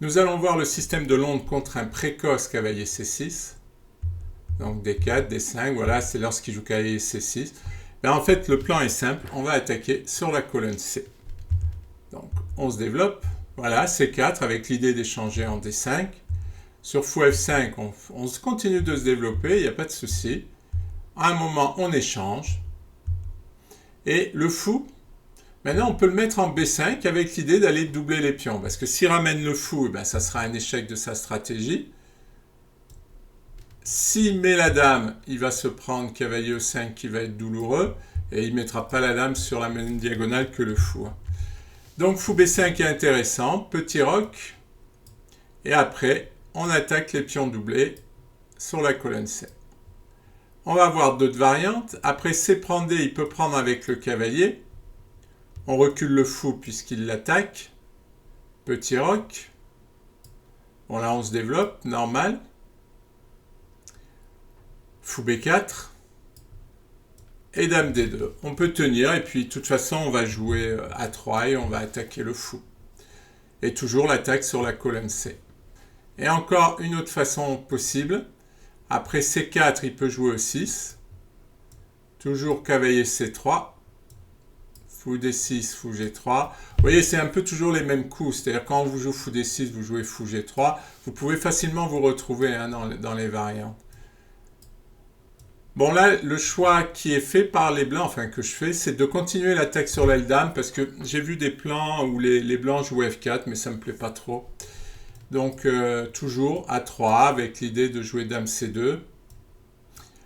Nous allons voir le système de Londres contre un précoce cavalier C6. Donc D4, D5, voilà, c'est lorsqu'il joue cavalier C6. Ben, en fait, le plan est simple, on va attaquer sur la colonne C. Donc, on se développe, voilà, C4 avec l'idée d'échanger en D5. Sur fou F5, on continue de se développer, il n'y a pas de souci. À un moment, on échange. Et le fou, maintenant, on peut le mettre en B5 avec l'idée d'aller doubler les pions. Parce que s'il ramène le fou, ben, ça sera un échec de sa stratégie. S'il met la dame, il va se prendre cavalier E5 qui va être douloureux. Et il ne mettra pas la dame sur la même diagonale que le fou. Donc fou B5 est intéressant. Petit roc. Et après, on attaque les pions doublés sur la colonne C. On va avoir d'autres variantes. Après C prend D, il peut prendre avec le cavalier. On recule le fou puisqu'il l'attaque. Petit roc. Bon là on se développe, normal. Fou B4. Et dame D2. On peut tenir et puis de toute façon on va jouer A3 et on va attaquer le fou. Et toujours l'attaque sur la colonne C. Et encore une autre façon possible. Après C4, il peut jouer E6. Toujours cavalier C3. Fou D6, fou G3. Vous voyez, c'est un peu toujours les mêmes coups. C'est-à-dire quand on vous joue fou D6, vous jouez fou G3. Vous pouvez facilement vous retrouver dans les variantes. Bon là, le choix qui est fait par les blancs, enfin que je fais, c'est de continuer l'attaque sur l'aile dame. Parce que j'ai vu des plans où les blancs jouent F4, mais ça ne me plaît pas trop. Donc toujours A3 avec l'idée de jouer dame C2.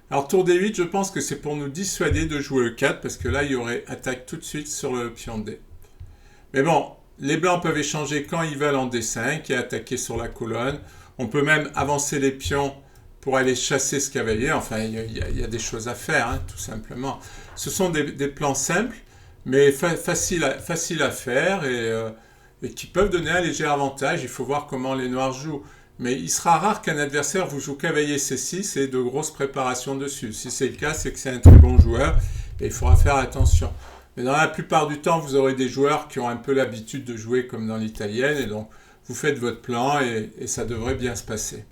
Alors tour D8, je pense que c'est pour nous dissuader de jouer E4 parce que là il y aurait attaque tout de suite sur le pion D. Mais bon, les blancs peuvent échanger quand ils veulent en D5 et attaquer sur la colonne. On peut même avancer les pions pour aller chasser ce cavalier. Enfin, il y a des choses à faire, hein, tout simplement. Ce sont des plans simples, mais faciles à faire et qui peuvent donner un léger avantage. Il faut voir comment les noirs jouent. Mais il sera rare qu'un adversaire vous joue cavalier C6 et de grosses préparations dessus. Si c'est le cas, c'est que c'est un très bon joueur et il faudra faire attention. Mais dans la plupart du temps, vous aurez des joueurs qui ont un peu l'habitude de jouer comme dans l'italienne et donc vous faites votre plan et ça devrait bien se passer.